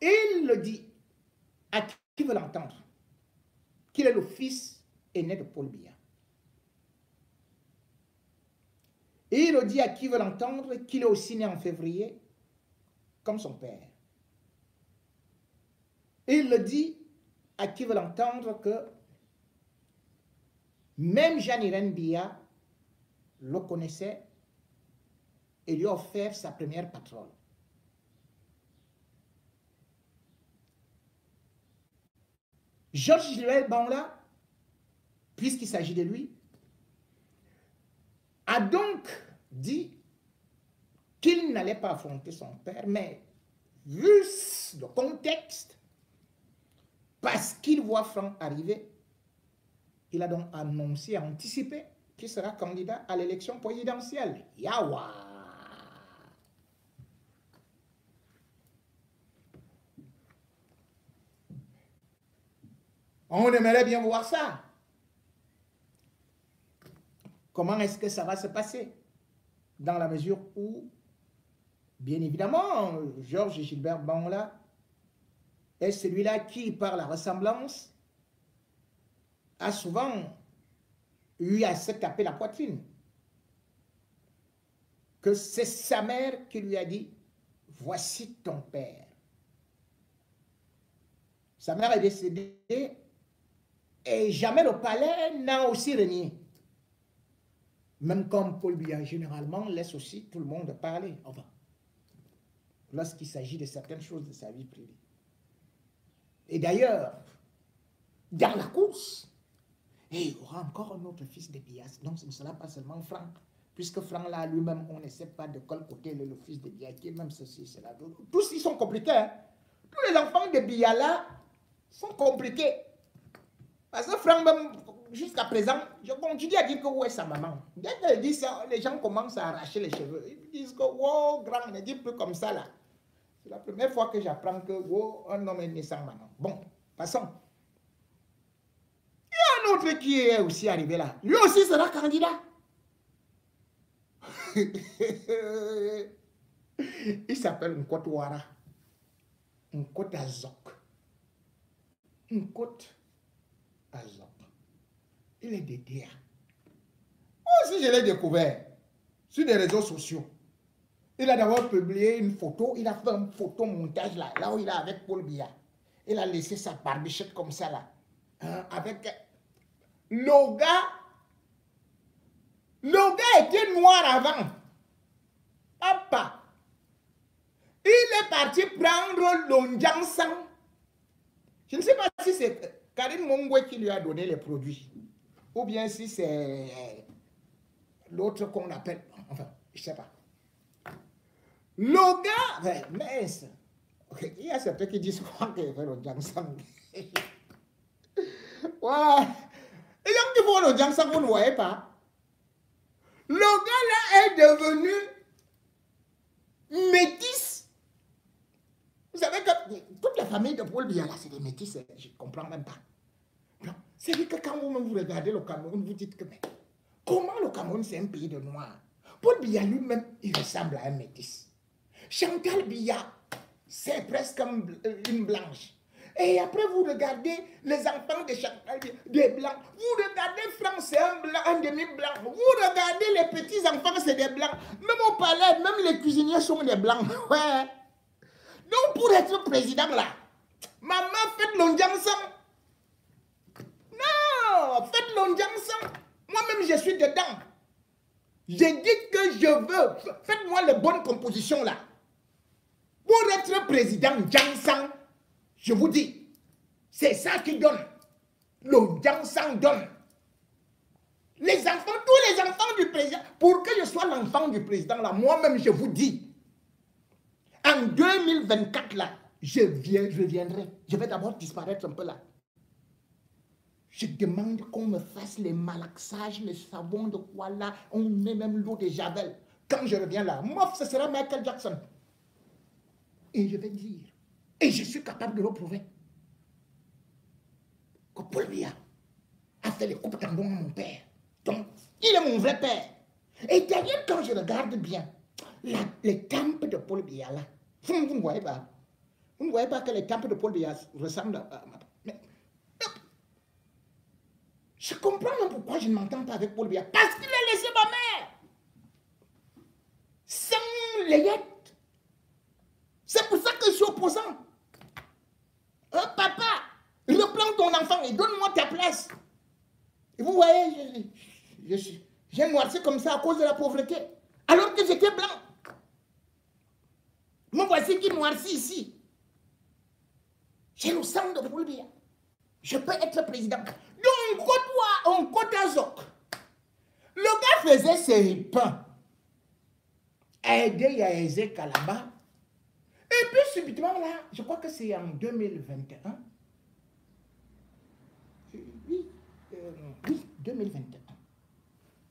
Il le dit à qui veut l'entendre, qu'il est le fils aîné de Paul Biya. Et il le dit à qui veut l'entendre qu'il est aussi né en février, comme son père. Et il le dit à qui veut l'entendre que même Jean-Irène Biya le connaissait et lui a offert sa première patronne. Georges Gilbert Banla, puisqu'il s'agit de lui, a donc dit qu'il n'allait pas affronter son père, mais vu le contexte, parce qu'il voit Franck arriver, il a donc annoncé, anticipé qu'il sera candidat à l'élection présidentielle. Yawa! On aimerait bien voir ça. Comment est-ce que ça va se passer? Dans la mesure où, bien évidemment, Georges Gilbert Banla est celui-là qui, par la ressemblance, a souvent eu à se taper la poitrine. Que c'est sa mère qui lui a dit, voici ton père. Sa mère est décédée et jamais le palais n'a aussi régné. Même comme Paul Biya, généralement, laisse aussi tout le monde parler. Enfin, lorsqu'il s'agit de certaines choses de sa vie privée. Et d'ailleurs, dans la course, il y aura encore un autre fils de Biya. Donc, ce ne sera pas seulement Franck. Puisque Franck, là, lui-même, on ne sait pas de quel côté est le fils de Biya, qui est même ceci, cela. Tous, ils sont compliqués. Hein? Tous les enfants de Biya, là, sont compliqués. Parce que Franck, même, jusqu'à présent, je continue à dire que où est sa maman. Dès qu'elle dit ça, les gens commencent à arracher les cheveux. Ils disent que, wow, grand, ne dit plus comme ça, là. C'est la première fois que j'apprends que, wow, un homme est né sans maman. Bon, passons. Il y a un autre qui est aussi arrivé là. Lui aussi sera candidat. Il s'appelle Nkot Ouara. Nkot Azok. Nkot Azok. Il est de DA. Moi aussi, je l'ai découvert sur des réseaux sociaux. Il a d'abord publié une photo. Il a fait un photomontage là, là où il est avec Paul Biya. Il a laissé sa barbichette comme ça là. Hein, avec le gars était noir avant. Papa. Il est parti prendre l'Onjansang. Je ne sais pas si c'est Karim Mongwe qui lui a donné les produits. Ou bien si c'est l'autre qu'on appelle. Enfin, je ne sais pas. Le gars, mais il y a certains qui disent qu'il fait l'Onjansang. Ouais. Et donc, qui font l'Onjansang, vous ne voyez pas. Le gars là est devenu métis. Vous savez que toute la famille de Paul Biya là, c'est des métis, je ne comprends même pas. C'est-à-dire que quand vous regardez le Cameroun, vous dites que mais, comment le Cameroun c'est un pays de noirs? Paul Biya lui-même, il ressemble à un métis. Chantal Biya, c'est presque une blanche. Et après, vous regardez les enfants de Chantal, des blancs. Vous regardez Franck, c'est un demi-blanc. Vous regardez les petits enfants, c'est des blancs. Même au palais, même les cuisiniers sont des blancs. Ouais. Donc, pour être président là, maman, faites l'Onjansang. Non, faites l'Onjansang. Moi-même, je suis dedans. J'ai dit que je veux. Faites-moi les bonnes compositions là. Pour être président Jansang, je vous dis, c'est ça qui donne. Le Jansang donne. Les enfants, tous les enfants du président, pour que je sois l'enfant du président là, moi-même, je vous dis, en 2024 là, je viendrai. Je vais d'abord disparaître un peu là. Je demande qu'on me fasse les malaxages, les savons de quoi là. On met même l'eau de Javel. Quand je reviens là, moi, ce sera Michael Jackson. Et je vais dire, et je suis capable de le prouver, que Paul Biya a fait les coupes tendons à mon père. Donc, il est mon vrai père. Et d'ailleurs, quand je regarde bien, les tempes de Paul Biya là, vous ne voyez pas. Vous ne voyez pas que les temples de Paul Biya ressemblent à... Mais, je comprends même pourquoi je ne m'entends pas avec Paul Biya. Parce qu'il a laissé ma mère. Sans layette. C'est pour ça que je suis opposant. Papa, reprends ton enfant et donne-moi ta place. Et vous voyez, j'ai noirci comme ça à cause de la pauvreté. Alors que j'étais blanc. Me voici qui noircit ici. J'ai le sang de Paul Biya. Je peux être président. Donc, on côte à Zoc. Le gars faisait ses pains. Aidé Yaezek là-bas. Et puis, subitement, là, je crois que c'est en 2021. Oui, 2021.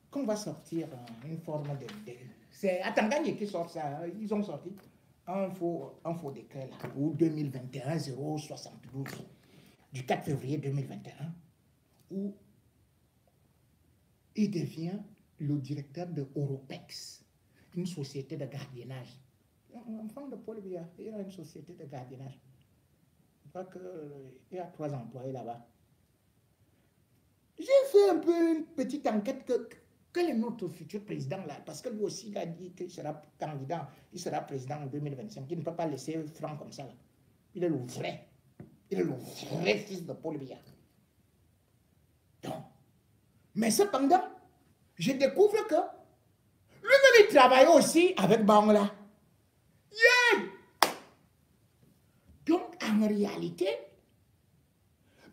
Qu'on va sortir une forme de... C'est Atangani qui sort ça. Ils ont sorti un faux décret, là, ou 2021-072, du 4 février 2021, où il devient le directeur de Oropex, une société de gardiennage. Enfant de Paul Biya, il a une société de gardiennage. Je crois qu'il y a 3 employés là-bas. J'ai fait un peu une petite enquête quel est notre futur président là, parce que lui aussi il a dit qu'il sera candidat, il sera président en 2025. Il ne peut pas laisser Franck comme ça là. Il est le vrai fils de Paul Biya. Donc, mais cependant, je découvre que lui-même il travaille aussi avec Bangla. Yeah! Donc, en réalité,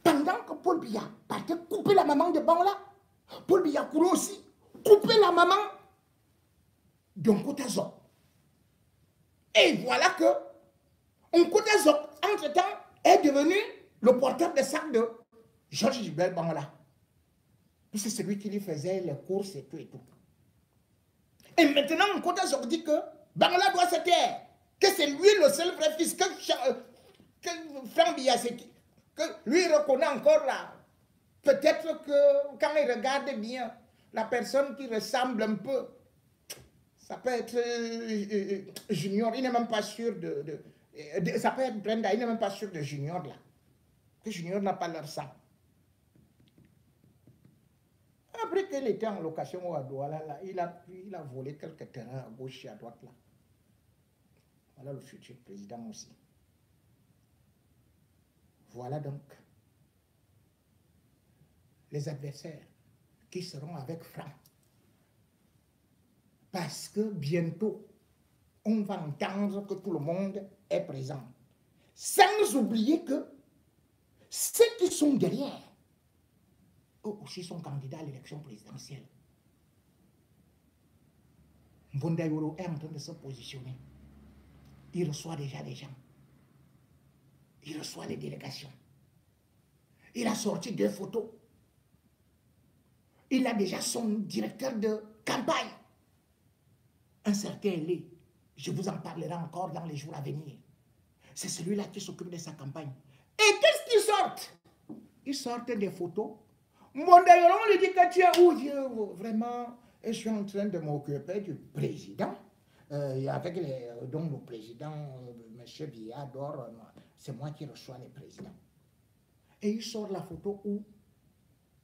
pendant que Paul Biya partait couper la maman de Bangla, Paul Biya courait aussi couper la maman d'Onkota-Zoc. Et voilà que Onkota-Zoc, entre-temps, est devenu le porteur de sac de Georges Gilbert Bangla. C'est celui qui lui faisait les courses et tout et tout. Et maintenant, Onkota-Zoc dit que Bangla doit se taire, que c'est lui le seul vrai fils, que Franck Biya, que lui reconnaît encore là. Peut-être que quand il regarde bien la personne qui ressemble un peu, ça peut être Junior, il n'est même pas sûr ça peut être Brenda, il n'est même pas sûr de Junior là. Que Junior n'a pas leur sang. Après qu'il était en location à Douala, là, il a volé quelques terrains à gauche et à droite là. Voilà le futur président aussi. Voilà donc les adversaires qui seront avec Franck. Parce que bientôt, on va entendre que tout le monde est présent. Sans oublier que ceux qui sont derrière, eux aussi sont candidats à l'élection présidentielle. Mbondayolo est en train de se positionner. Il reçoit déjà les gens. Il reçoit les délégations. Il a sorti 2 photos. Il a déjà son directeur de campagne. Un certain Lé, je vous en parlerai encore dans les jours à venir. C'est celui-là qui s'occupe de sa campagne. Et qu'est-ce qu'ils sortent? Ils sortent des photos. Mon d'ailleurs, on lui dit que tu es où? Vraiment, je suis en train de m'occuper du président. Avec donc le président, M. Biya d'Or, c'est moi qui reçois les présidents. Et il sort la photo où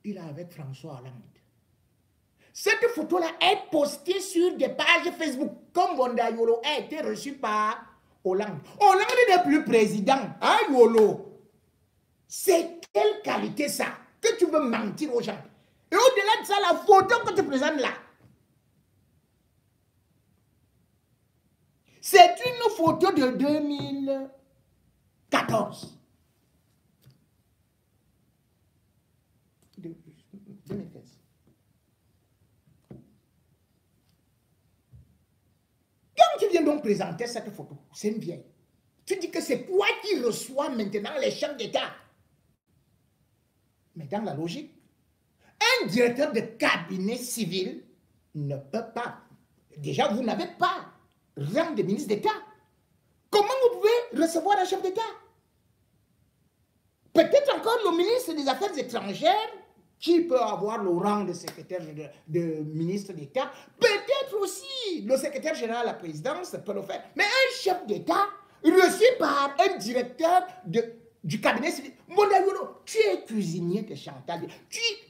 il est avec François Hollande. Cette photo-là est postée sur des pages Facebook, comme Bonda Yolo a été reçu par Hollande. Hollande n'est plus président. Hein, Yolo? C'est quelle qualité ça? Que tu veux mentir aux gens? Et au-delà de ça, la photo que tu présentes là, c'est une photo de 2014. 2015. Quand tu viens donc présenter cette photo, c'est une vieille. Tu dis que c'est toi qui reçois maintenant les chefs d'État. Mais dans la logique, un directeur de cabinet civil ne peut pas. Déjà, vous n'avez pas rang de ministre d'État. Comment vous pouvez recevoir un chef d'État? Peut-être encore le ministre des Affaires étrangères qui peut avoir le rang de secrétaire de ministre d'État. Peut-être aussi le secrétaire général de la présidence peut le faire. Mais un chef d'État, reçu par un directeur du cabinet civil. Mondayolo, tu es cuisinier de Chantal.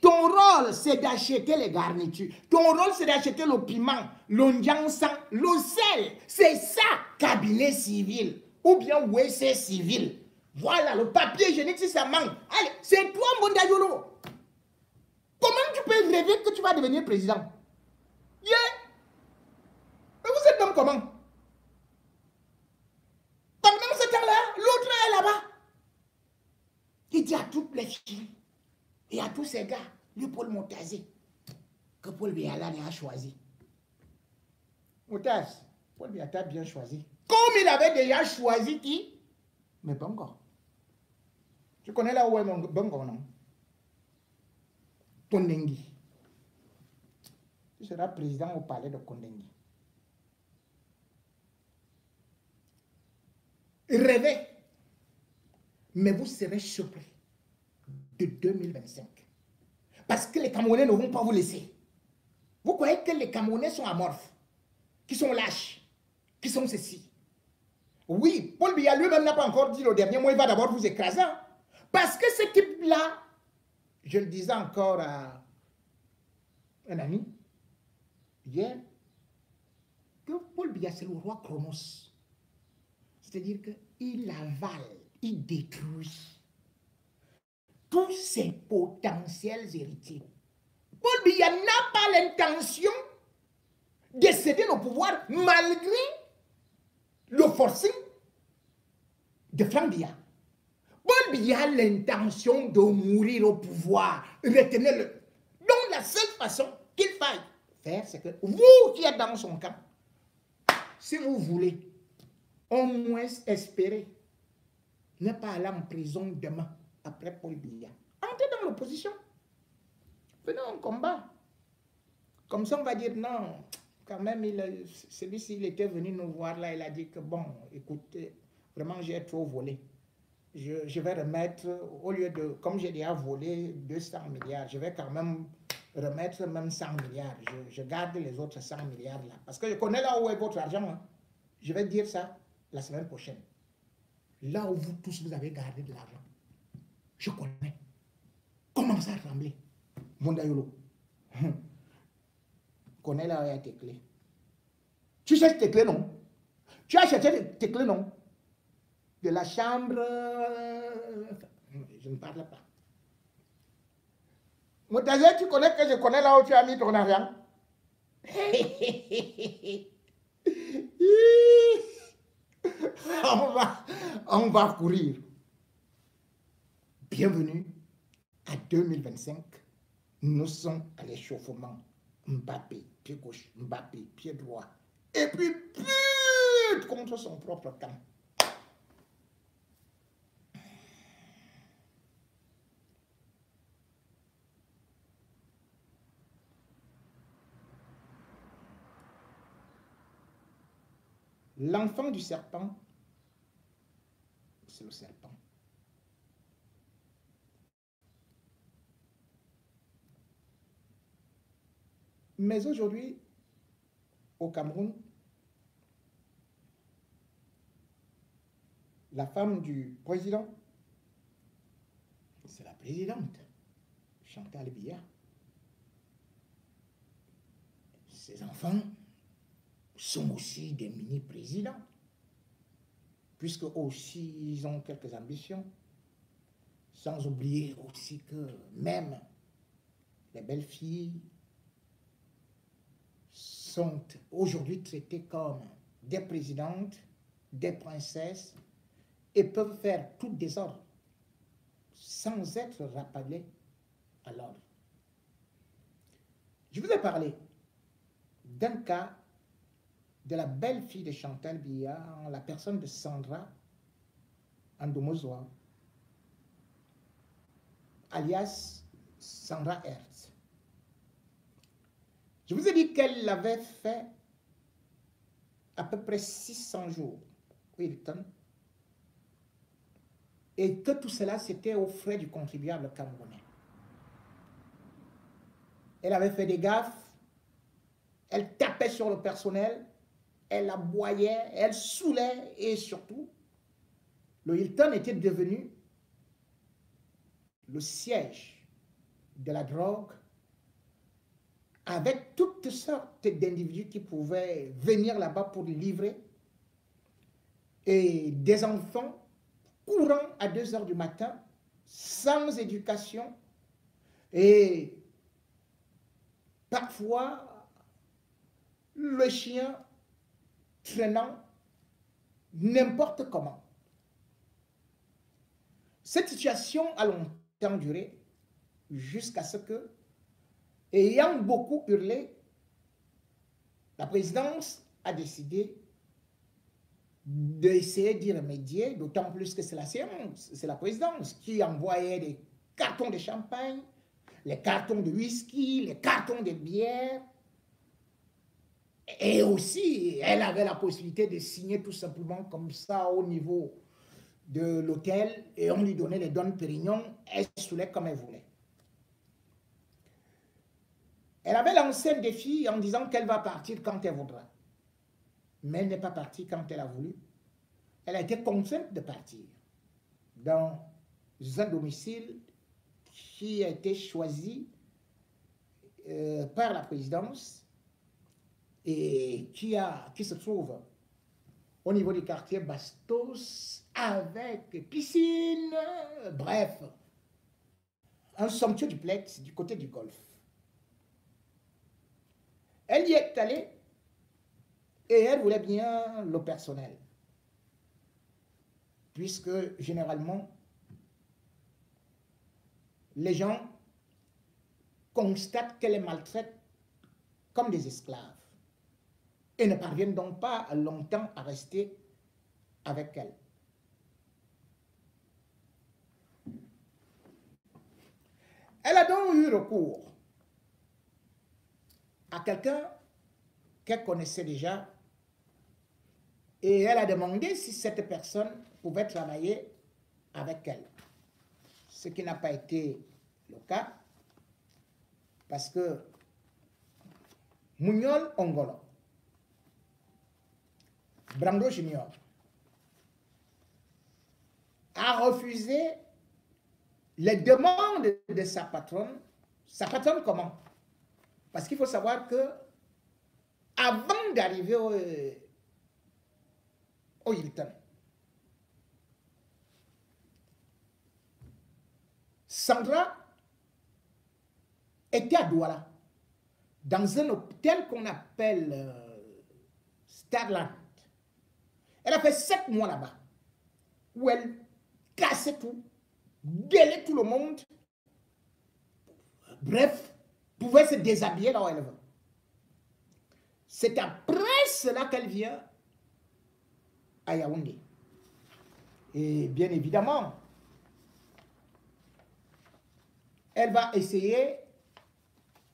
Ton rôle, c'est d'acheter les garnitures. Ton rôle, c'est d'acheter le piment, l'ondiansan, le sel. C'est ça, cabinet civil. Ou bien WC civil. Voilà, le papier hygiénique, si ça manque. Allez, c'est toi, Mondayolo. Comment tu peux rêver que tu vas devenir président? Yeah. Mais vous êtes homme comment? Pendant ce temps-là, l'autre est là-bas. Il dit à toutes les filles et à tous ces gars, le Paul Montazé, que Paul Biya a choisi. Montaz, Paul Biya a bien choisi. Comme il avait déjà choisi qui? Mais pas encore. Tu connais là où est mon Bongo, non? Kondengi. Tu seras président au palais de Kondengi. Rêvez. Mais vous serez surpris de 2025. Parce que les Camerounais ne vont pas vous laisser. Vous croyez que les Camerounais sont amorphes, qui sont lâches, qui sont ceci. Oui, Paul Biya lui-même n'a pas encore dit le dernier mot, il va d'abord vous écraser. Parce que ce type-là, je le disais encore à un ami, hier, que Paul Biya c'est le roi Chronos. C'est-à-dire qu'il avale, il détruit tous ses potentiels héritiers. Paul Biya n'a pas l'intention de céder le pouvoir malgré le forcing de Franck Biya. Paul Biya a l'intention de mourir au pouvoir. Retenez-le. Donc la seule façon qu'il faille faire, c'est que vous qui êtes dans son camp, si vous voulez au moins espérer ne pas aller en prison demain après Paul Biya, entrez dans l'opposition. Venez en combat. Comme ça, on va dire non. Quand même, celui-ci, il était venu nous voir là, il a dit que bon, écoutez, vraiment, j'ai trop volé. Je vais remettre, au lieu de, comme j'ai déjà volé 200 milliards, je vais quand même remettre même 100 milliards. Je garde les autres 100 milliards là. Parce que je connais là où est votre argent. Hein. Je vais dire ça la semaine prochaine. Là où vous tous, vous avez gardé de l'argent. Je connais. Comment ça a tremblé? Mondayolo. Connais là où il y a tes clés. Tu cherches tes clés, non? Tu as cherché tes clés, non? De la chambre... Je ne parle pas. Montazé, tu connais que je connais là où tu as mis ton argent? on va courir. Bienvenue à 2025. Nous sommes à l'échauffement. Mbappé, pied gauche, Mbappé, pied droit. Et puis, but contre son propre camp. L'enfant du serpent, c'est le serpent. Mais aujourd'hui, au Cameroun, la femme du président, c'est la présidente, Chantal Biya. Ses enfants sont aussi des mini-présidents, puisque aussi ils ont quelques ambitions, sans oublier aussi que même les belles filles sont aujourd'hui traitées comme des présidentes, des princesses, et peuvent faire tout désordre sans être rappelées à l'ordre. Je vous ai parlé d'un cas de la belle-fille de Chantal Biya, en la personne de Sandra Andomozoa, alias Sandra Hertz. Je vous ai dit qu'elle l'avait fait à peu près 600 jours au Hilton, et que tout cela, c'était aux frais du contribuable camerounais. Elle avait fait des gaffes, elle tapait sur le personnel, elle aboyait, elle saoulait, et surtout, le Hilton était devenu le siège de la drogue avec toutes sortes d'individus qui pouvaient venir là-bas pour livrer et des enfants courant à 2 heures du matin sans éducation et parfois le chien traînant n'importe comment. Cette situation a longtemps duré jusqu'à ce que, ayant beaucoup hurlé, la présidence a décidé d'essayer d'y remédier, d'autant plus que c'est la séance, c'est la présidence qui envoyait des cartons de champagne, les cartons de whisky, les cartons de bière. Et aussi, elle avait la possibilité de signer tout simplement comme ça au niveau de l'hôtel et on lui donnait les Dom Pérignon, elle saoulait comme elle voulait. Elle avait lancé un défi en disant qu'elle va partir quand elle voudra. Mais elle n'est pas partie quand elle a voulu. Elle a été contrainte de partir dans un domicile qui a été choisi par la présidence et qui se trouve au niveau du quartier Bastos avec piscine, bref, un somptueux duplex du côté du golfe. Elle y est allée et elle voulait bien le personnel. Puisque généralement, les gens constatent qu'elle les maltraite comme des esclaves et ne parviennent donc pas longtemps à rester avec elle. Elle a donc eu recours à quelqu'un qu'elle connaissait déjà et elle a demandé si cette personne pouvait travailler avec elle. Ce qui n'a pas été le cas parce que Mugnol Ongolo, Brando Junior, a refusé les demandes de sa patronne. Sa patronne comment? Parce qu'il faut savoir que avant d'arriver au Hilton, Sandra était à Douala, dans un hôtel qu'on appelle Starland. Elle a fait 7 mois là-bas, où elle cassait tout, gueulait tout le monde, bref, pouvait se déshabiller là où elle veut. C'est après cela qu'elle vient à Yaoundé. Et bien évidemment, elle va essayer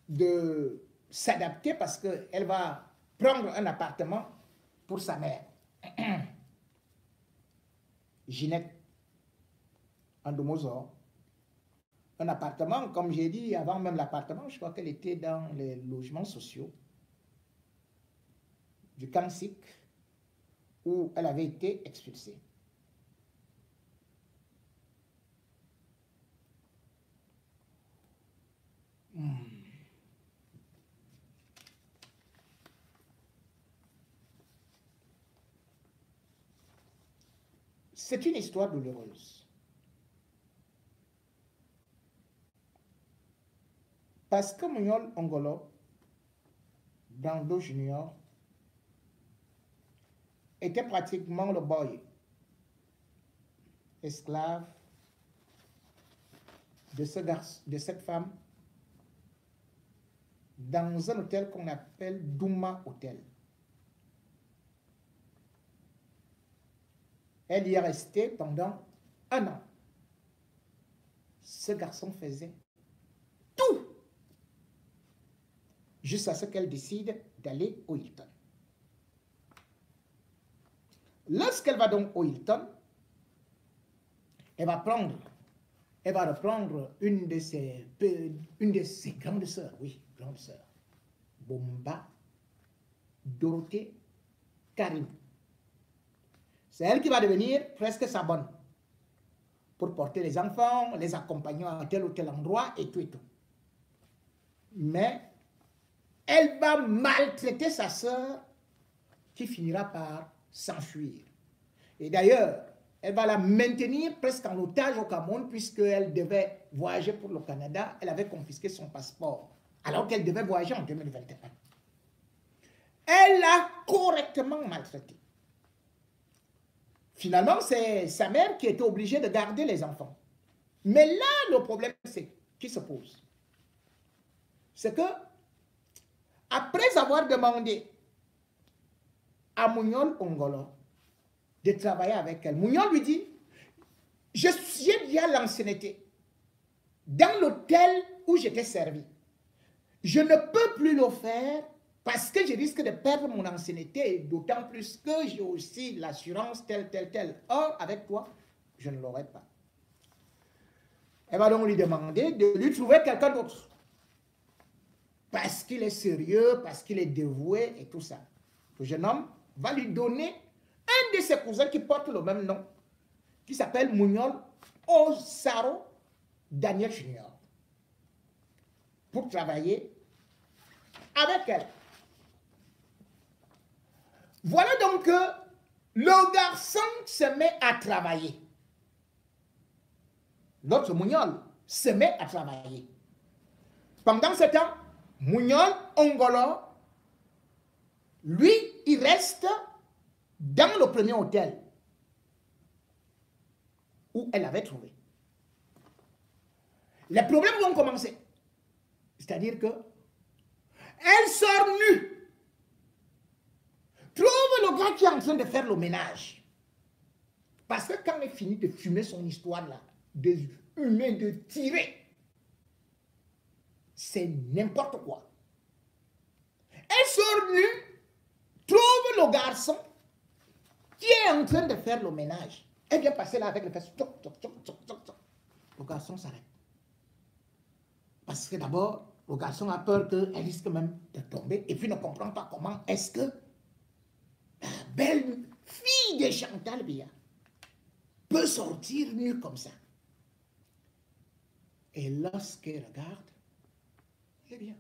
de s'adapter parce qu'elle va prendre un appartement pour sa mère. Ginette Andomozor. Un appartement, comme j'ai dit, avant même l'appartement, je crois qu'elle était dans les logements sociaux du Kansik où elle avait été expulsée. C'est une histoire douloureuse. Parce que Mugnol Ongolo, Brando Junior, était pratiquement le boy esclave de cette femme dans un hôtel qu'on appelle Douma Hotel. Elle y est restée pendant 1 an. Ce garçon faisait tout jusqu'à ce qu'elle décide d'aller au Hilton. Lorsqu'elle va donc au Hilton, elle va reprendre une de ses grandes sœurs, oui, grande sœur, Bomba, Dorothée, Karim. C'est elle qui va devenir presque sa bonne. pour porter les enfants, les accompagner à tel ou tel endroit et tout et tout. Mais elle va maltraiter sa sœur qui finira par s'enfuir. Et d'ailleurs, elle va la maintenir presque en otage au Cameroun puisqu'elle devait voyager pour le Canada. Elle avait confisqué son passeport alors qu'elle devait voyager en 2021. Elle l'a correctement maltraité. Finalement, c'est sa mère qui était obligée de garder les enfants. Mais là, le problème qui se pose, c'est que après avoir demandé à Mouniol Ongolo de travailler avec elle, Mouniol lui dit, j'ai déjà l'ancienneté dans l'hôtel où j'étais servi. Je ne peux plus le faire parce que je risque de perdre mon ancienneté, d'autant plus que j'ai aussi l'assurance telle. Or, avec toi, je ne l'aurai pas. Elle va donc lui demander de lui trouver quelqu'un d'autre. Parce qu'il est sérieux, parce qu'il est dévoué et tout ça. Le jeune homme va lui donner un de ses cousins qui porte le même nom, qui s'appelle Mouniol Osaro Daniel Junior, pour travailler avec elle. Voilà donc que le garçon se met à travailler. L'autre Mouniol se met à travailler. Pendant ce temps, Mouniol Ongolo, lui, il reste dans le premier hôtel où elle avait trouvé. Les problèmes vont commencer. C'est-à-dire que elle sort nue. Trouve le gars qui est en train de faire le ménage. Parce que quand elle finit de fumer son histoire là, de humer, de tirer, c'est n'importe quoi. Elle sort nue, trouve le garçon qui est en train de faire le ménage. Elle vient passer là avec les fesses. Le garçon s'arrête. Parce que d'abord, le garçon a peur qu'elle risque même de tomber et puis ne comprend pas comment est-ce que la belle fille de Chantal Biya peut sortir nue comme ça. Et lorsqu'elle regarde, eh bien,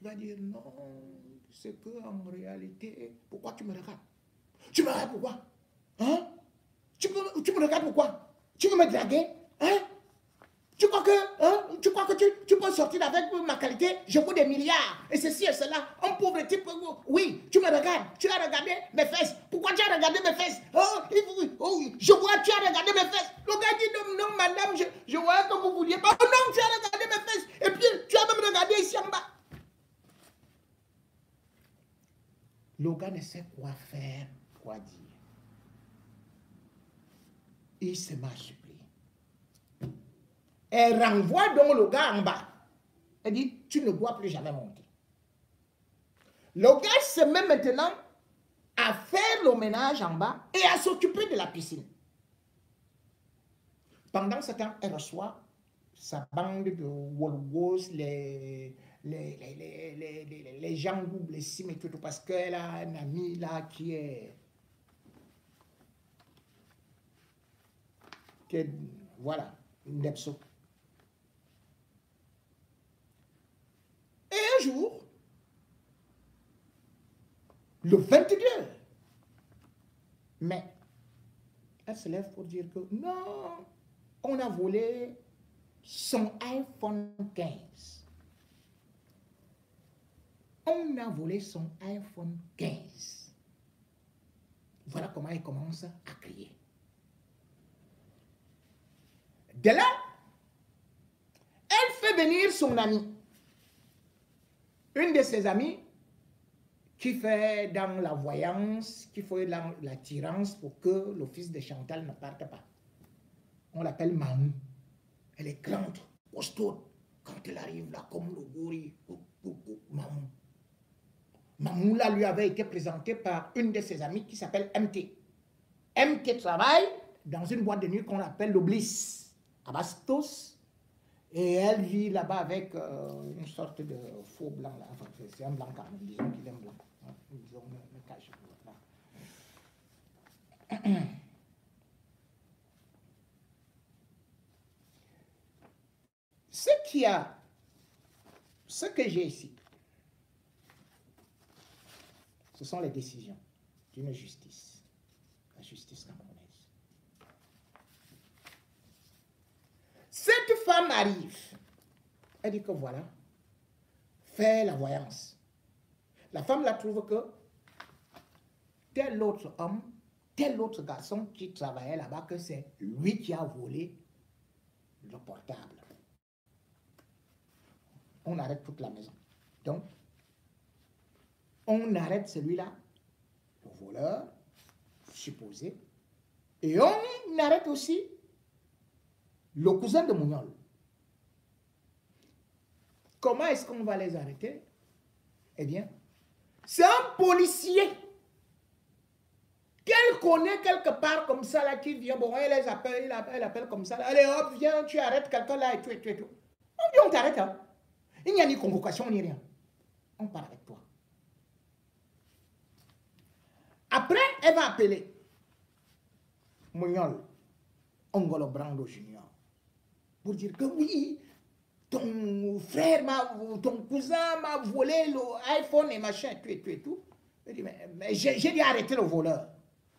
il va dire non, c'est que en réalité, pourquoi tu me regardes? Tu me regardes pourquoi? Hein? Tu me regardes pourquoi? Tu veux me draguer? Hein? Tu crois que tu peux sortir avec ma qualité? Je vaux des milliards. Et ceci et cela. Un pauvre type. Oui, tu me regardes. Tu as regardé mes fesses. Pourquoi tu as regardé mes fesses? Je vois, tu as regardé mes fesses. Le gars dit non, madame, je vois que vous vouliez pas. Oh non, tu as regardé mes fesses. Et puis, tu as même regardé ici en bas. Le gars ne sait quoi faire, quoi dire. Il se met à supplier. Elle renvoie donc le gars en bas. Elle dit, tu ne dois plus jamais monter. Le gars se met maintenant à faire le ménage en bas et à s'occuper de la piscine. Pendant ce temps, elle reçoit sa bande de Wolgos, les gens doubles, les cimes et tout, parce qu'elle a un ami là qui est voilà, une Nepso. Et un jour, le 22 mai, elle se lève pour dire que non, on a volé son iPhone 15. On a volé son iPhone 15. Voilà comment elle commence à crier. De là, elle fait venir son amie. Une de ses amies qui fait dans la voyance, qui fait l'attirance pour que le fils de Chantal ne parte pas. On l'appelle Mamou. Elle est grande, costaud. Quand elle arrive là, comme le gorille, Mamou. Mamou là lui avait été présenté par une de ses amies qui s'appelle MT. MT travaille dans une boîte de nuit qu'on appelle le Bliss, à Bastos. Et elle vit là-bas avec une sorte de faux blanc. Là. Enfin, c'est un blanc quand même, disons qu'il est un blanc. Disons, le cache. ce que j'ai ici, ce sont les décisions d'une justice, la justice camerounaise. Cette femme arrive, elle dit que voilà, fait la voyance. La femme la trouve que tel autre homme, tel autre garçon qui travaillait là-bas, que c'est lui qui a volé le portable. On arrête toute la maison. Donc, on arrête celui-là, le voleur, supposé, et on arrête aussi le cousin de Mouniol. Comment est-ce qu'on va les arrêter? Eh bien, c'est un policier qu'elle connaît quelque part comme ça, là, qui vient, bon, elle les appelle, elle appelle comme ça, là, allez hop, viens, tu arrêtes quelqu'un là, et tout, et tout, et tout. On dit, on t'arrête, hein. Il n'y a ni convocation, ni rien. On part avec toi. Après, elle va appeler Mouniol, Ongolo Brando Junior, pour dire que oui, ton frère, ton cousin m'a volé l'iPhone et machin, tout et tout et tout. Elle dit, mais j'ai dit arrêter le voleur.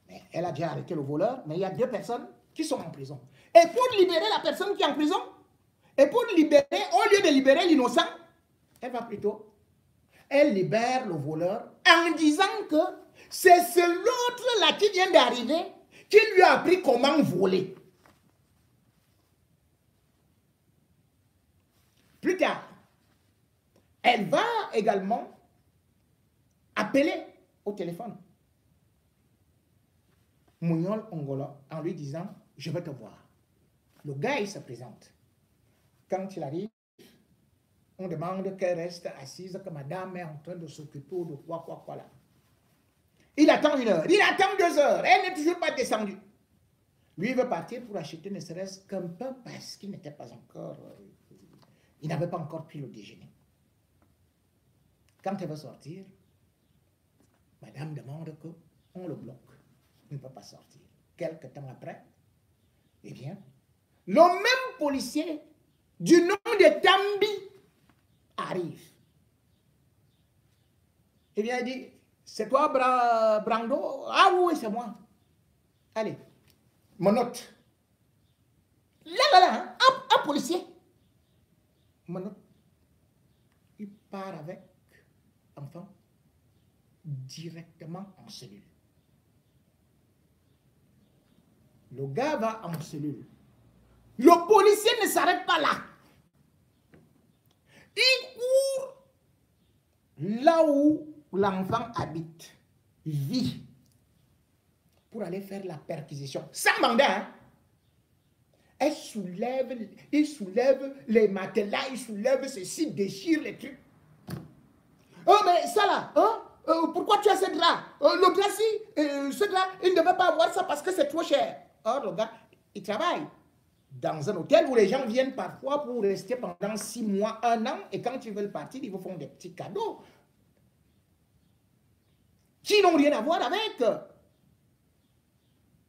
Mais elle a déjà arrêté le voleur, mais il y a 2 personnes qui sont en prison. Et pour libérer la personne qui est en prison, et pour libérer, au lieu de libérer l'innocent, elle va plutôt, elle libère le voleur en disant que c'est l'autre là qui vient d'arriver qui lui a appris comment voler. Plus tard, elle va également appeler au téléphone Mouniol Ongola en lui disant « Je veux te voir ». Le gars, il se présente. Quand il arrive, on demande qu'elle reste assise, que madame est en train de s'occuper de quoi là. Il attend 1 heure, il attend 2 heures, elle n'est toujours pas descendue. Lui, il veut partir pour acheter ne serait-ce qu'un pain parce qu'il n'était pas encore... il n'avait pas encore pris le déjeuner. Quand elle veut sortir, madame demande qu'on le bloque. Il ne peut pas sortir. Quelque temps après, eh bien, le même policier du nom de Tambi arrive. Eh bien, il dit, c'est toi, Brando? Ah oui, c'est moi. Allez, mon note. Là, hein, un policier. Mon note. Il part avec enfant directement en cellule. Le gars va en cellule. Le policier ne s'arrête pas là. Il court là où l'enfant habite, vit, pour aller faire la perquisition. Sans mandat, hein? Il soulève les matelas, il soulève ceci, déchire les trucs. Oh, mais ça là, hein? Pourquoi tu as ce drap? Le drap, ce drap, il ne devait pas avoir ça parce que c'est trop cher. Or, le gars, il travaille dans un hôtel où les gens viennent parfois pour rester pendant 6 mois, 1 an, et quand ils veulent partir, ils vous font des petits cadeaux qui n'ont rien à voir avec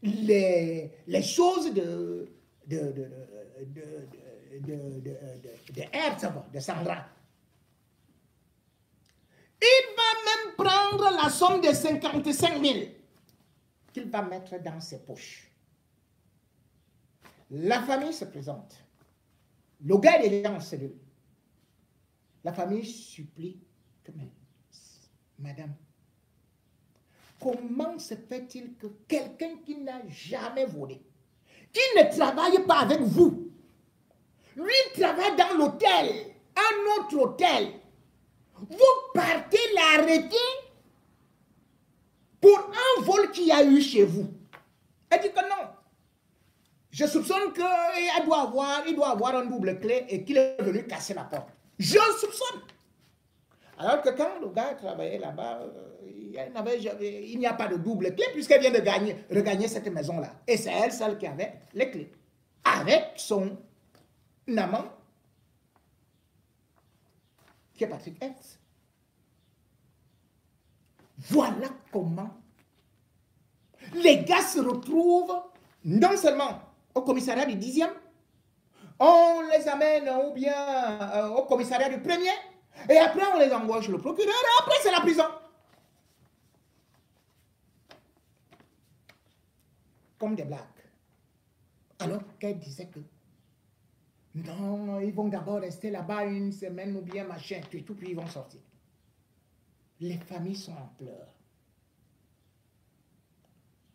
les choses de Herzog, de Sandra. Il va même prendre la somme de 55 000 qu'il va mettre dans ses poches. La famille se présente. Le gars est déjà en cellule. La famille supplie que, mais, madame, comment se fait-il que quelqu'un qui n'a jamais volé, qui ne travaille pas avec vous, lui travaille dans l'hôtel, un autre hôtel, vous partez l'arrêter pour un vol qu'il y a eu chez vous? Elle dit que non. Je soupçonne qu'il doit avoir un double clé et qu'il est venu casser la porte. Je soupçonne. Alors que quand le gars travaillait là-bas, il n'y a pas de double clé puisqu'elle vient de regagner cette maison-là. Et c'est elle seule qui avait les clés. Avec son amant, qui est Patrick Hertz. Voilà comment les gars se retrouvent non seulement au commissariat du 10e, On les amène ou bien au commissariat du premier, et après on les envoie chez le procureur, et après c'est la prison. Comme des blagues. Alors qu'elle disait que non, ils vont d'abord rester là-bas une semaine ou bien machin, puis tout, puis ils vont sortir. Les familles sont en pleurs.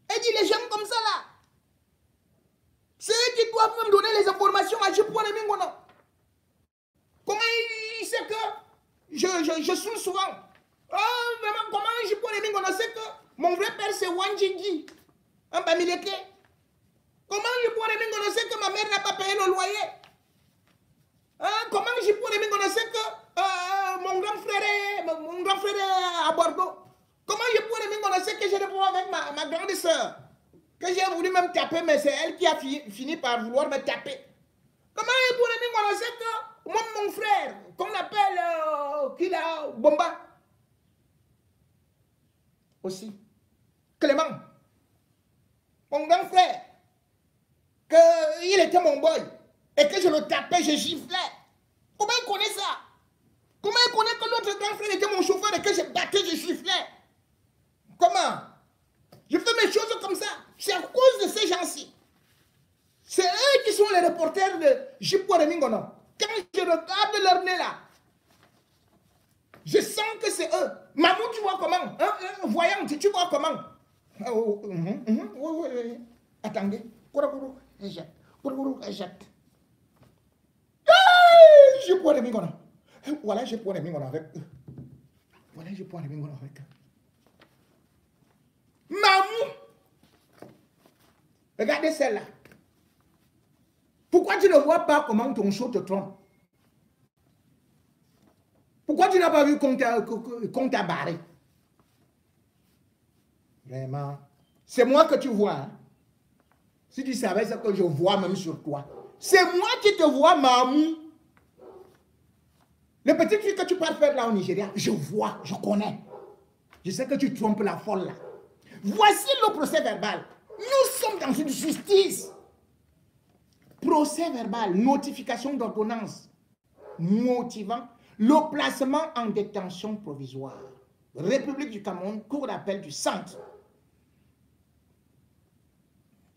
Elle dit les gens comme ça là, c'est eux qui doivent me donner les informations à Jipouane Mingono. Comment il sait que je saoule souvent? Oh, vraiment, comment Jipouane Mingono sait que mon vrai père c'est Wanjigi, un Bamileke? Comment Jipouane Mingono sait que ma mère n'a pas payé le loyer? Comment Jipouane Mingono sait que mon grand frère est à Bordeaux? Comment Jipouane Mingono sait que j'ai des problèmes avec ma grande soeur? Que j'ai voulu même taper, mais c'est elle qui a fini par vouloir me taper. Comment Jipouane Mingono sait que moi, mon frère, qu'on appelle Kila Bomba, aussi, Clément, mon grand frère, qu'il était mon boy, et que je le tapais, je giflais. Comment il connaît ça? Comment il connaît que l'autre grand frère était mon chauffeur et que je battais, je giflais? Comment? Je fais mes choses comme ça. C'est à cause de ces gens-ci. C'est eux qui sont les reporters de Jipouane Mingono. Quand je regarde leur nez là, je sens que c'est eux. Mamou, tu vois comment? Voyant, tu vois comment? Oui. Attendez. Jette. Jipouane Mingono. Voilà, Jipouane Mingono avec eux. Voilà, Jipouane Mingono avec eux. Mamou! Regardez celle-là. Pourquoi tu ne vois pas comment ton show te trompe? Pourquoi tu n'as pas vu qu'on t'a barré? Vraiment. C'est moi que tu vois. Hein? Si tu savais ce que je vois même sur toi. C'est moi qui te vois, Mamou. Le petit truc que tu pars faire là au Nigeria, je vois, je connais. Je sais que tu trompes la folle là. Voici le procès verbal. Nous sommes dans une justice. Procès verbal, notification d'ordonnance motivant le placement en détention provisoire. République du Cameroun, cour d'appel du centre.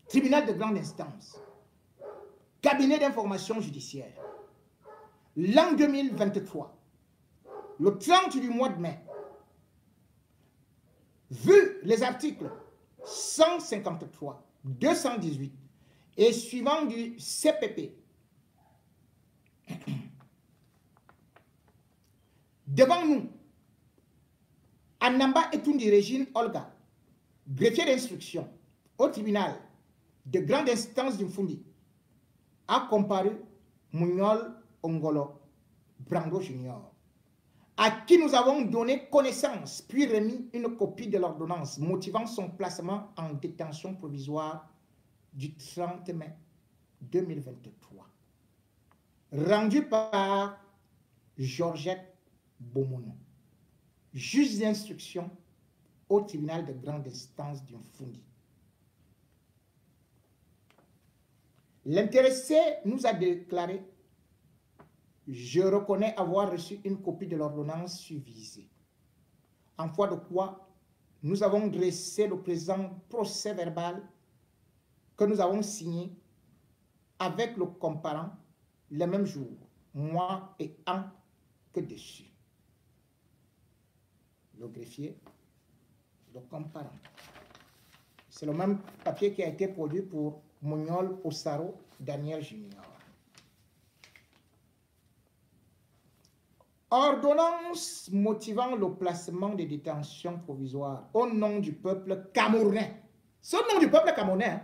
Tribunal de grande instance. Cabinet d'information judiciaire. L'an 2023, le 30 du mois de mai, vu les articles 153, 218 et suivant du CPP, devant nous, Anamba Etundi Régine Olga, greffier d'instruction au tribunal de grande instance du Fundi, a comparu Mouniol Ongolo Brango Junior, à qui nous avons donné connaissance, puis remis une copie de l'ordonnance motivant son placement en détention provisoire du 30 mai 2023, rendu par Georgette Bomono, juge d'instruction au tribunal de grande instance du Fundi. L'intéressé nous a déclaré: je reconnais avoir reçu une copie de l'ordonnance susvisée. En foi de quoi, nous avons dressé le présent procès verbal que nous avons signé avec le comparant le même jour, moi et un que dessus. Le greffier, le comparant. C'est le même papier qui a été produit pour Mouniol Osaro Daniel Junior. Ordonnance motivant le placement de détention provisoire au nom du peuple camerounais. C'est au nom du peuple camerounais. Hein?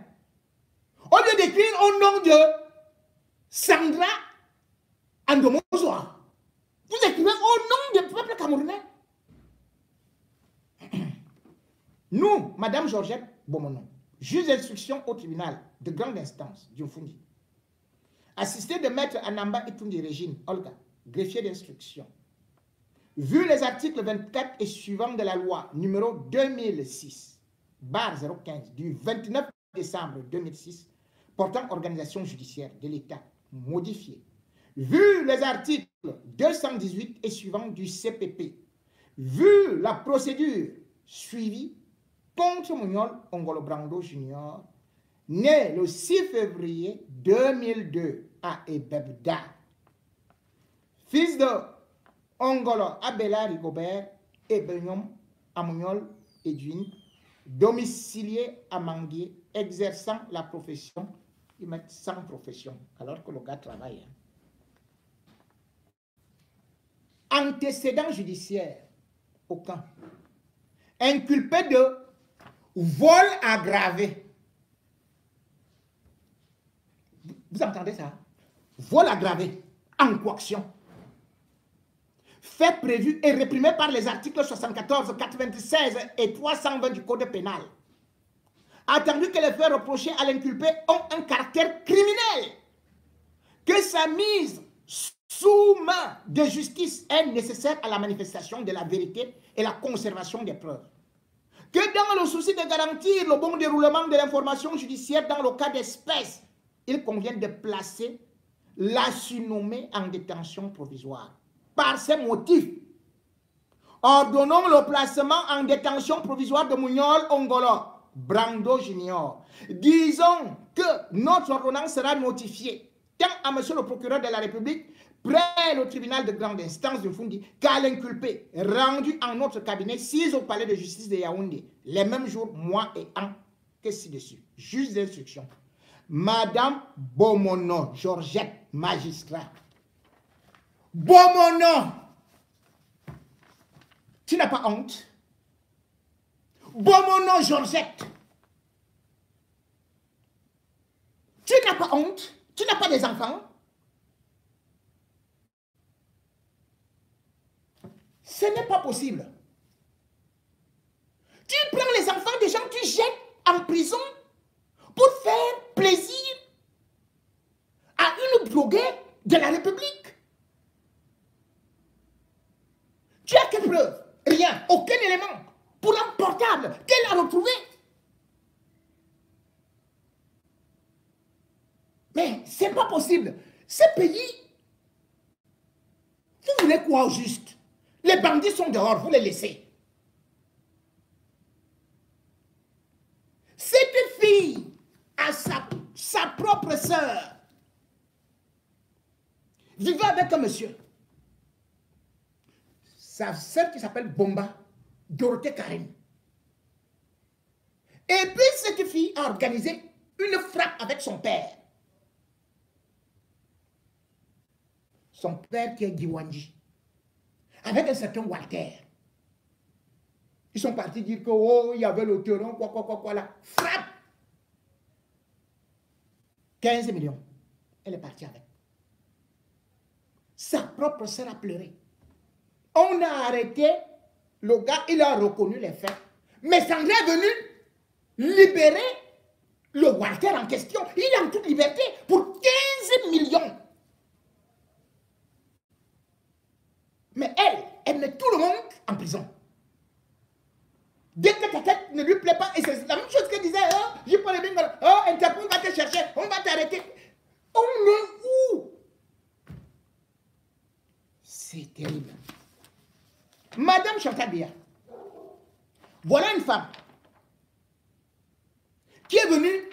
Au lieu d'écrire au nom de Sandra Andomozoa, vous écrivez au nom du peuple camerounais. Nous, Madame Georgette Bomono, juge d'instruction au tribunal de grande instance du Fundi, assisté de maître Anamba Etundi Régine Olga, greffier d'instruction, vu les articles 24 et suivants de la loi numéro 2006/015 du 29 décembre 2006 portant organisation judiciaire de l'État modifié. Vu les articles 218 et suivants du CPP, vu la procédure suivie contre Mouniol Ongolo Brando Junior, né le 6 février 2002 à Ebebda, fils de Ongolo Abela Rigobert et Benyom Amouniol Edwin, domicilié à Manguier, exerçant la profession, ils mettent sans profession, alors que le gars travaille. Antécédent judiciaire, aucun. Inculpé de vol aggravé. Vous entendez ça? Vol aggravé, en coaction. Fait prévu et réprimé par les articles 74, 96 et 320 du Code pénal. Attendu que les faits reprochés à l'inculpé ont un caractère criminel, que sa mise sous main de justice est nécessaire à la manifestation de la vérité et la conservation des preuves, que dans le souci de garantir le bon déroulement de l'information judiciaire dans le cas d'espèce, il convient de placer la surnommée en détention provisoire. Par ces motifs, ordonnons le placement en détention provisoire de Mouniol Ongolo Brando Junior. Disons que notre ordonnance sera notifiée tant à monsieur le procureur de la République, près le tribunal de grande instance de Fundi, qu'à l'inculpé rendu en notre cabinet 6 au palais de justice de Yaoundé, les mêmes jours, mois et ans que ci-dessus. Juge d'instruction. Madame Bomono Georgette, magistrat. Bomono, tu n'as pas honte? Bomono Georgette, tu n'as pas honte? Tu n'as pas des enfants? Ce n'est pas possible. Tu prends les enfants des gens, tu jettes en prison pour faire plaisir à une droguée de la République. Tu as quelle preuve? Rien, aucun élément. Pour un portable qu'elle a retrouvé. Mais c'est pas possible. Ce pays, vous voulez quoi au juste? Les bandits sont dehors, vous les laissez. Cette fille a sa propre sœur. Vivait avec un monsieur. Sa sœur qui s'appelle Bomba, Dorothée Karine. Et puis cette fille a organisé une frappe avec son père. Son père qui est Giwanji. Avec un certain Walter. Ils sont partis dire que oh, il y avait le terrain, quoi là. Frappe! 15 millions. Elle est partie avec. Sa propre sœur a pleuré. On a arrêté le gars, il a reconnu les faits. Mais Sandra est venu libérer le Walter en question. Il est en toute liberté pour 15 millions. Mais elle met tout le monde en prison. Dès que ta tête ne lui plaît pas, et c'est la même chose qu'elle disait, oh, je peux le bien, oh, Interpol va te chercher, on va t'arrêter. On est où? C'est terrible. Madame Chantal Biya, voilà une femme qui est venue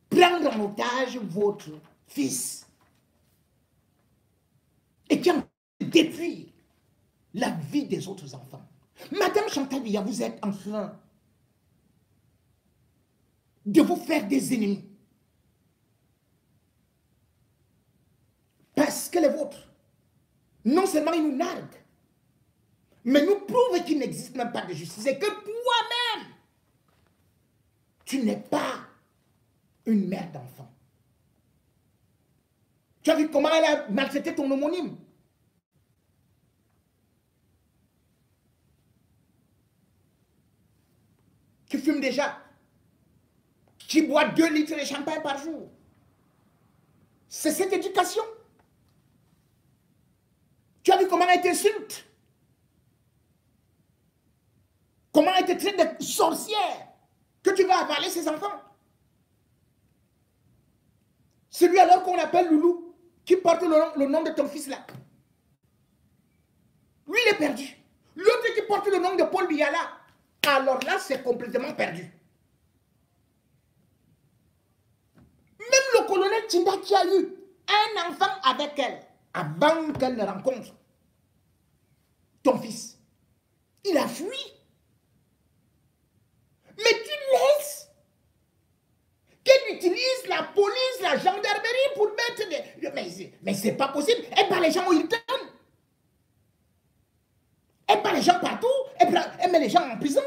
prendre en otage votre fils et qui a détruit la vie des autres enfants. Madame Chantal Biya, vous êtes en train de vous faire des ennemis. Parce que les vôtres, non seulement ils nous narguent, mais nous prouvent qu'il n'existe même pas de justice et que toi-même, tu n'es pas une mère d'enfant. Tu as vu comment elle a maltraité ton homonyme? Qui fume déjà, qui boit 2 litres de champagne par jour. C'est cette éducation. Tu as vu comment elle t'insulte? Comment elle te traite de sorcière? Que tu vas avaler ses enfants? Celui alors qu'on appelle Loulou, qui porte le nom de ton fils là. Lui, il est perdu. L'autre qui porte le nom de Paul Biya là, alors là, c'est complètement perdu. Même le colonel Tinda qui a eu un enfant avec elle, avant qu'elle ne rencontre ton fils, il a fui. Mais tu laisses qu'elle utilise la police, la gendarmerie pour mettre des... Mais c'est pas possible. Elle bat les gens au Hilton. Elle bat les gens partout. Elle met les gens en prison.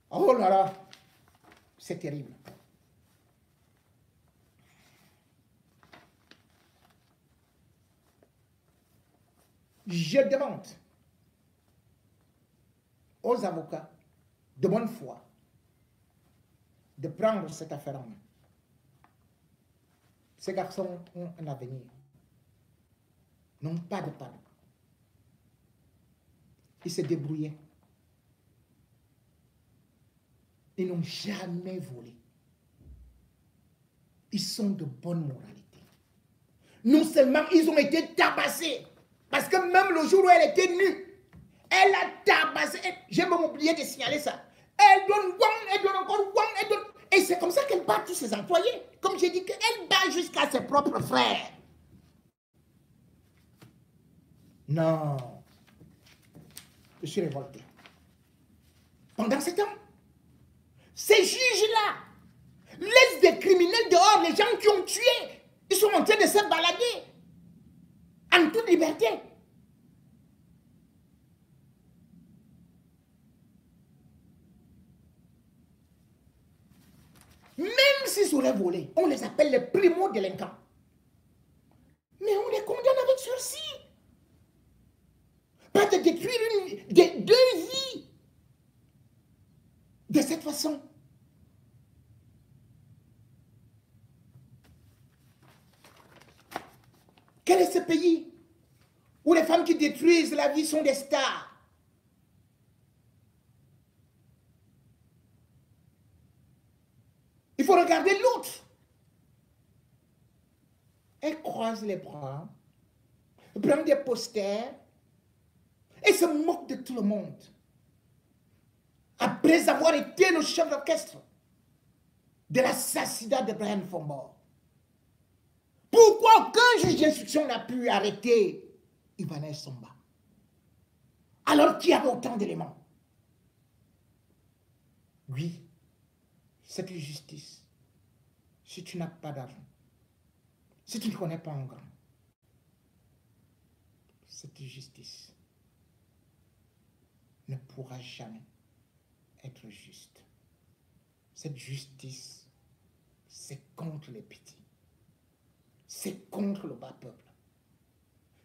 Oh là là, c'est terrible. Je demande aux avocats de bonne foi de prendre cette affaire en main. Ces garçons ont un avenir, n'ont pas de pardon. Ils se débrouillaient. Ils n'ont jamais volé. Ils sont de bonne moralité. Non seulement ils ont été tabassés, parce que même le jour où elle était nue, elle a tabassé. J'ai même oublié de signaler ça. Elle donne wang, elle donne encore wang, elle donne... Et c'est comme ça qu'elle bat tous ses employés. Comme j'ai dit, qu'elle bat jusqu'à ses propres frères. Non. Je suis révolté. Pendant ce temps, ces juges-là laissent des criminels dehors, les gens qui ont tué. Ils sont en train de se balader en toute liberté. Même s'ils auraient volé, on les appelle les primo-délinquants. Mais on les condamne avec sursis. Pas de détruire deux vies de cette façon. Quel est ce pays où les femmes qui détruisent la vie sont des stars? Il faut regarder l'autre. Elle croise les bras, prend des posters et se moque de tout le monde. Après avoir été le chef d'orchestre de l'assassinat de Brian Fombor. Pourquoi aucun juge d'instruction n'a pu arrêter Ivanez Somba? Alors qu'il y avait autant d'éléments. Oui, cette justice, si tu n'as pas d'argent, si tu ne connais pas un grand, cette justice ne pourra jamais être juste. Cette justice, c'est contre les petits. C'est contre le bas peuple.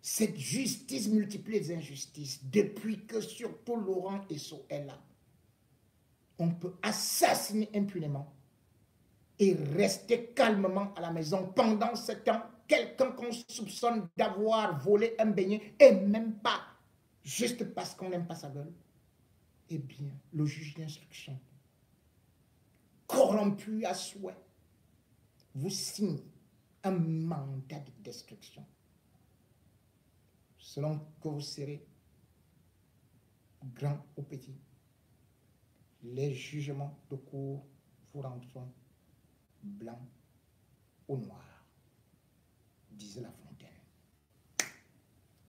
Cette justice multiplie les injustices. Depuis que surtout Laurent Esso est là, on peut assassiner impunément et rester calmement à la maison pendant ce temps. Quelqu'un qu'on soupçonne d'avoir volé un beignet et même pas, juste parce qu'on n'aime pas sa gueule. Eh bien, le juge d'instruction, corrompu à souhait, vous signe un mandat de destruction. Selon que vous serez grand ou petit, les jugements de cour vous rendront blanc ou noir, disait la France.